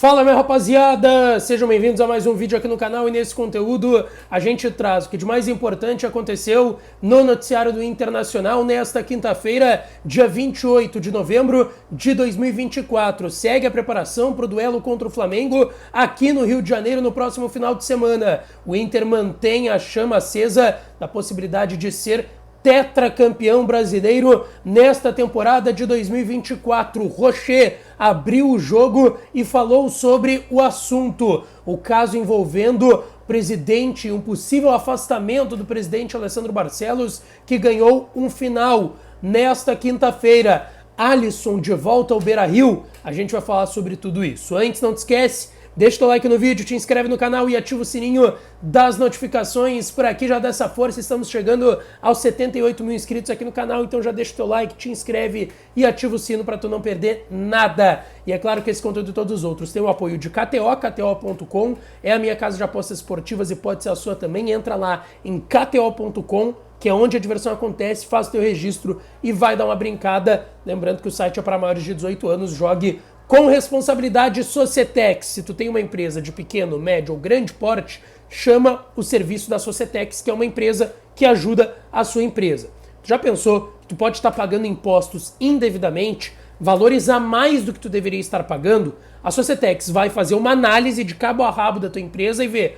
Fala, minha rapaziada! Sejam bem-vindos a mais um vídeo aqui no canal, e nesse conteúdo a gente traz o que de mais importante aconteceu no noticiário do Internacional nesta quinta-feira, dia 28 de novembro de 2024. Segue a preparação para o duelo contra o Flamengo aqui no Rio de Janeiro no próximo final de semana. O Inter mantém a chama acesa da possibilidade de ser tetracampeão brasileiro nesta temporada de 2024. Rocher abriu o jogo e falou sobre o assunto, o caso envolvendo o presidente, um possível afastamento do presidente Alessandro Barcelos, que ganhou um final nesta quinta-feira. Alisson de volta ao Beira-Rio, a gente vai falar sobre tudo isso. Antes, não te esquece, deixa o teu like no vídeo, te inscreve no canal e ativa o sininho das notificações. Por aqui já dá essa força, estamos chegando aos 78 mil inscritos aqui no canal, então já deixa o teu like, te inscreve e ativa o sino para tu não perder nada. E é claro que esse conteúdo e todos os outros tem o apoio de KTO, KTO.com, é a minha casa de apostas esportivas e pode ser a sua também. Entra lá em KTO.com, que é onde a diversão acontece, faz o teu registro e vai dar uma brincada. Lembrando que o site é para maiores de 18 anos, jogue com responsabilidade. Societex. Se tu tem uma empresa de pequeno, médio ou grande porte, chama o serviço da Societex, que é uma empresa que ajuda a sua empresa. Tu já pensou que tu pode estar pagando impostos indevidamente, valores a mais do que tu deveria estar pagando? A Societex vai fazer uma análise de cabo a rabo da tua empresa e ver,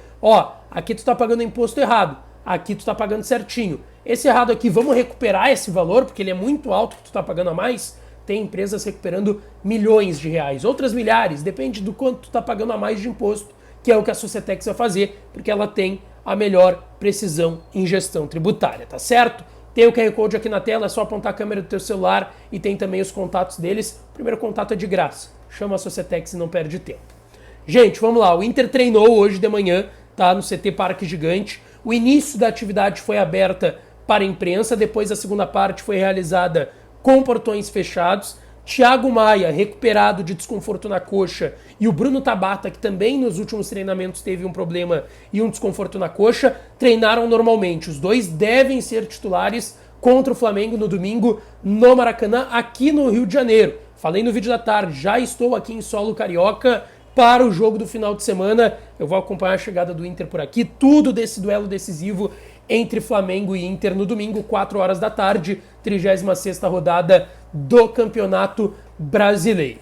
aqui tu está pagando imposto errado, aqui tu está pagando certinho. Esse errado aqui, vamos recuperar esse valor, porque ele é muito alto que tu está pagando a mais. Tem empresas recuperando milhões de reais, outras milhares, depende do quanto tu está pagando a mais de imposto, que é o que a Societex vai fazer, porque ela tem a melhor precisão em gestão tributária, tá certo? Tem o QR Code aqui na tela, é só apontar a câmera do teu celular e tem também os contatos deles. O primeiro contato é de graça, chama a Societex e não perde tempo. Gente, vamos lá, o Inter treinou hoje de manhã, tá, no CT Parque Gigante. O início da atividade foi aberta para a imprensa, depois a segunda parte foi realizada com portões fechados. Thiago Maia, recuperado de desconforto na coxa, e o Bruno Tabata, que também nos últimos treinamentos teve um problema e um desconforto na coxa, treinaram normalmente. Os dois devem ser titulares contra o Flamengo no domingo no Maracanã, aqui no Rio de Janeiro. Falei no vídeo da tarde, já estou aqui em solo carioca para o jogo do final de semana. Eu vou acompanhar a chegada do Inter por aqui, tudo desse duelo decisivo entre Flamengo e Inter no domingo, 4 horas da tarde, 36ª rodada do Campeonato Brasileiro.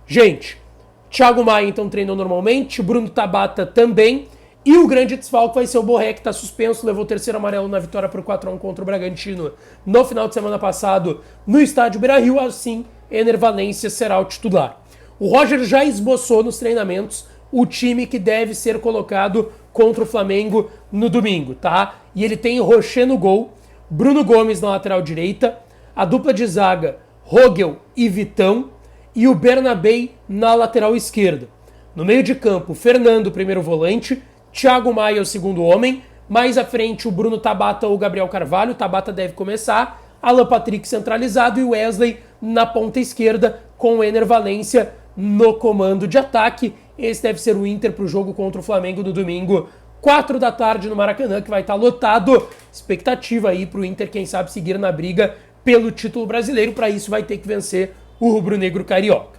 Gente, Thiago Maia então treinou normalmente, Bruno Tabata também, e o grande desfalque vai ser o Borré, que está suspenso, levou o terceiro amarelo na vitória por 4-1 contra o Bragantino no final de semana passado no estádio Beira-Rio. Assim, Ener Valencia será o titular. O Roger já esboçou nos treinamentos o time que deve ser colocado contra o Flamengo no domingo, tá? E ele tem Rocher no gol, Bruno Gomes na lateral direita, a dupla de zaga Rogel e Vitão, e o Bernabei na lateral esquerda. No meio de campo, Fernando, primeiro volante, Thiago Maia, o segundo homem, mais à frente o Bruno Tabata ou Gabriel Carvalho. Tabata deve começar, Alan Patrick centralizado e Wesley na ponta esquerda, com o Ener Valencia no comando de ataque. Esse deve ser o Inter para o jogo contra o Flamengo no domingo, 4 da tarde no Maracanã, que vai estar lotado. Expectativa aí para o Inter, quem sabe, seguir na briga pelo título brasileiro. Para isso vai ter que vencer o rubro-negro carioca.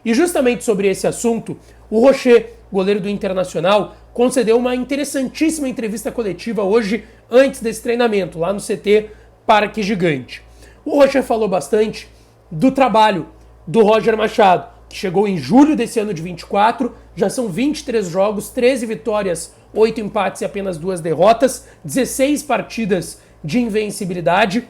E justamente sobre esse assunto, o Rocher, goleiro do Internacional, concedeu uma interessantíssima entrevista coletiva hoje, antes desse treinamento, lá no CT Parque Gigante. O Rocher falou bastante do trabalho do Roger Machado, que chegou em julho desse ano de 24, já são 23 jogos, 13 vitórias, 8 empates e apenas 2 derrotas, 16 partidas de invencibilidade.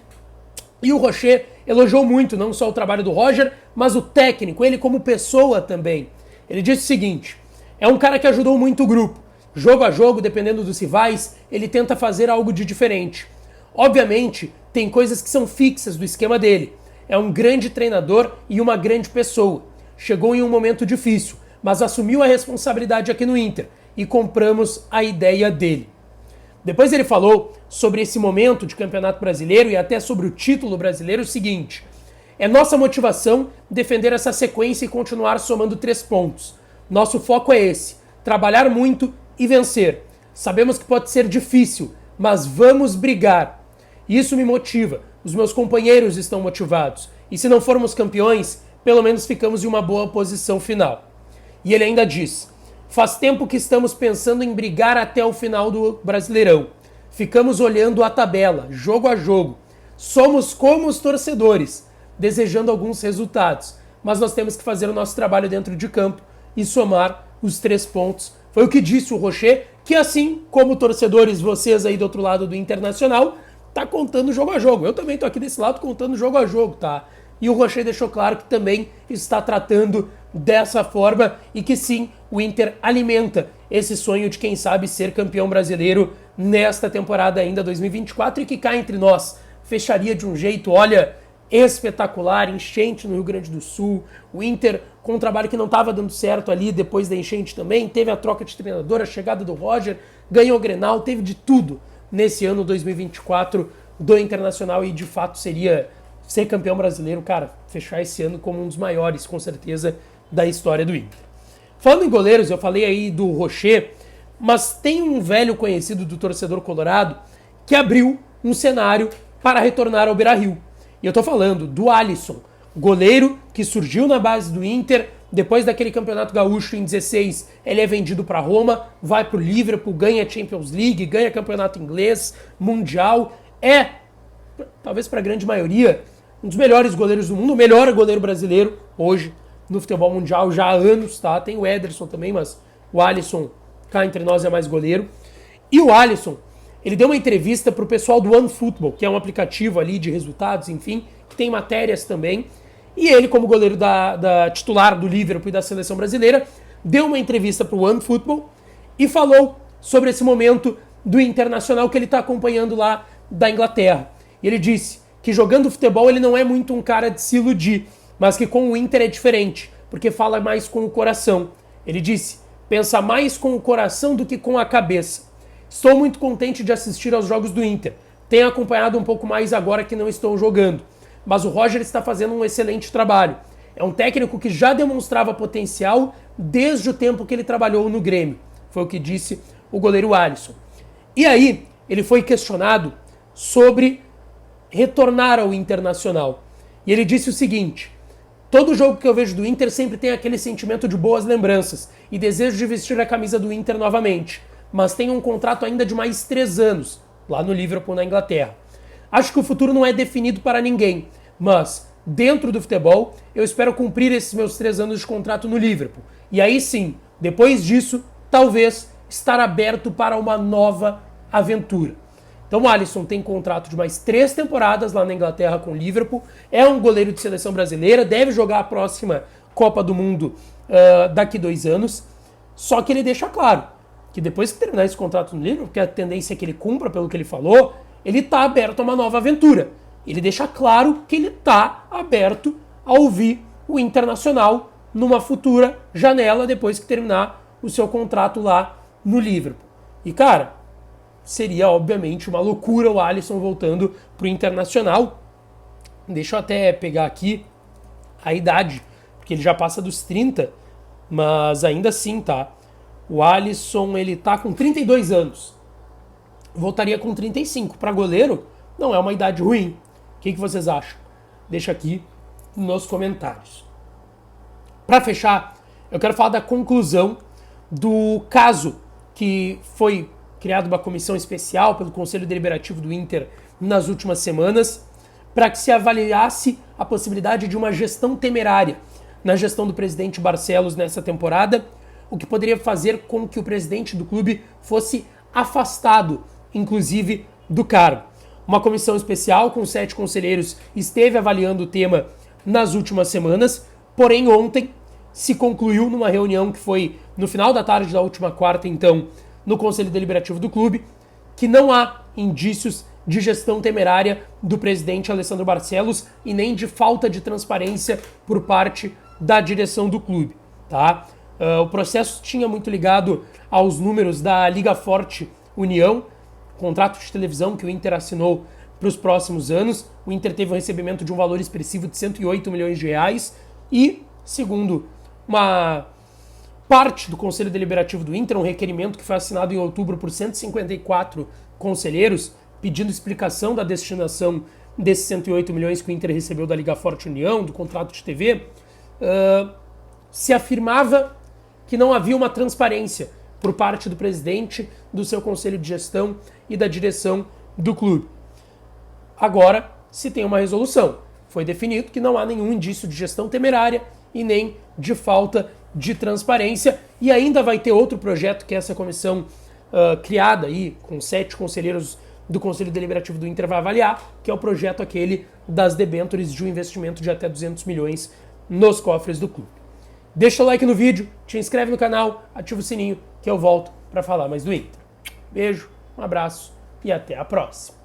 E o Rocher elogiou muito, não só o trabalho do Roger, mas o técnico, ele como pessoa também. Ele disse o seguinte: é um cara que ajudou muito o grupo. Jogo a jogo, dependendo dos rivais, ele tenta fazer algo de diferente. Obviamente, tem coisas que são fixas do esquema dele. É um grande treinador e uma grande pessoa. Chegou em um momento difícil, mas assumiu a responsabilidade aqui no Inter e compramos a ideia dele. Depois ele falou sobre esse momento de Campeonato Brasileiro e até sobre o título brasileiro o seguinte: é nossa motivação defender essa sequência e continuar somando 3 pontos. Nosso foco é esse, trabalhar muito e vencer. Sabemos que pode ser difícil, mas vamos brigar. Isso me motiva, os meus companheiros estão motivados. E se não formos campeões, pelo menos ficamos em uma boa posição final. E ele ainda diz: faz tempo que estamos pensando em brigar até o final do Brasileirão. Ficamos olhando a tabela, jogo a jogo. Somos como os torcedores, desejando alguns resultados. Mas nós temos que fazer o nosso trabalho dentro de campo e somar os 3 pontos. Foi o que disse o Rocher, que assim como torcedores, vocês aí do outro lado do Internacional, tá contando jogo a jogo. Eu também tô aqui desse lado contando jogo a jogo, tá? E o Rocher deixou claro que também está tratando dessa forma e que sim, o Inter alimenta esse sonho de quem sabe ser campeão brasileiro nesta temporada ainda 2024 e que cá entre nós fecharia de um jeito, olha, espetacular, enchente no Rio Grande do Sul, o Inter com um trabalho que não estava dando certo ali depois da enchente também, teve a troca de treinador, a chegada do Roger, ganhou o Grenal, teve de tudo nesse ano 2024 do Internacional e de fato seria ser campeão brasileiro, cara, fechar esse ano como um dos maiores, com certeza, da história do Inter. Falando em goleiros, eu falei aí do Rocher, mas tem um velho conhecido do torcedor colorado que abriu um cenário para retornar ao Beira-Rio. E eu tô falando do Alisson, goleiro que surgiu na base do Inter, depois daquele campeonato gaúcho em 16, ele é vendido para Roma, vai pro Liverpool, ganha Champions League, ganha campeonato inglês, mundial, talvez para a grande maioria, um dos melhores goleiros do mundo, o melhor goleiro brasileiro hoje no futebol mundial já há anos, tá? Tem o Ederson também, mas o Alisson, cá entre nós, é mais goleiro. E o Alisson, ele deu uma entrevista pro pessoal do OneFootball, que é um aplicativo ali de resultados, enfim, que tem matérias também. E ele, como goleiro da titular do Liverpool e da seleção brasileira, deu uma entrevista pro OneFootball e falou sobre esse momento do Internacional que ele está acompanhando lá da Inglaterra. E ele disse que jogando futebol ele não é muito um cara de se iludir, mas que com o Inter é diferente, porque fala mais com o coração. Ele disse, pensa mais com o coração do que com a cabeça. Estou muito contente de assistir aos jogos do Inter. Tenho acompanhado um pouco mais agora que não estou jogando. Mas o Roger está fazendo um excelente trabalho. É um técnico que já demonstrava potencial desde o tempo que ele trabalhou no Grêmio. Foi o que disse o goleiro Alisson. E aí, ele foi questionado sobre retornar ao Internacional. E ele disse o seguinte: todo jogo que eu vejo do Inter sempre tem aquele sentimento de boas lembranças e desejo de vestir a camisa do Inter novamente, mas tem um contrato ainda de mais 3 anos, lá no Liverpool, na Inglaterra. Acho que o futuro não é definido para ninguém, mas dentro do futebol eu espero cumprir esses meus 3 anos de contrato no Liverpool. E aí sim, depois disso, talvez estar aberto para uma nova aventura. Então o Alisson tem contrato de mais 3 temporadas lá na Inglaterra com o Liverpool, é um goleiro de seleção brasileira, deve jogar a próxima Copa do Mundo daqui 2 anos, só que ele deixa claro que depois que terminar esse contrato no Liverpool, porque a tendência é que ele cumpra pelo que ele falou, ele está aberto a uma nova aventura. Ele deixa claro que ele está aberto a ouvir o Internacional numa futura janela depois que terminar o seu contrato lá no Liverpool. E cara, seria obviamente uma loucura o Alisson voltando pro Internacional. Deixa eu até pegar aqui a idade, porque ele já passa dos 30, mas ainda assim, tá? O Alisson, ele tá com 32 anos. Voltaria com 35. Para goleiro, não é uma idade ruim. O que vocês acham? Deixa aqui nos comentários. Para fechar, eu quero falar da conclusão do caso que foi criado uma comissão especial pelo Conselho Deliberativo do Inter nas últimas semanas para que se avaliasse a possibilidade de uma gestão temerária na gestão do presidente Barcelos nessa temporada, o que poderia fazer com que o presidente do clube fosse afastado, inclusive, do cargo. Uma comissão especial com 7 conselheiros esteve avaliando o tema nas últimas semanas, porém ontem se concluiu numa reunião que foi no final da tarde da última quarta, então, no Conselho Deliberativo do clube, que não há indícios de gestão temerária do presidente Alessandro Barcelos e nem de falta de transparência por parte da direção do clube, tá? O processo tinha muito ligado aos números da Liga Forte União, contrato de televisão que o Inter assinou para os próximos anos. O Inter teve um recebimento de um valor expressivo de 108 milhões de reais e, segundo uma parte do Conselho Deliberativo do Inter, um requerimento que foi assinado em outubro por 154 conselheiros, pedindo explicação da destinação desses 108 milhões que o Inter recebeu da Liga Forte União, do contrato de TV, se afirmava que não havia uma transparência por parte do presidente, do seu conselho de gestão e da direção do clube. Agora se tem uma resolução. Foi definido que não há nenhum indício de gestão temerária e nem de falta de transparência. E ainda vai ter outro projeto que essa comissão criada aí, com 7 conselheiros do Conselho Deliberativo do Inter vai avaliar, que é o projeto aquele das debêntures de um investimento de até 200 milhões nos cofres do clube. Deixa o like no vídeo, te inscreve no canal, ativa o sininho que eu volto para falar mais do Inter. Beijo, um abraço e até a próxima.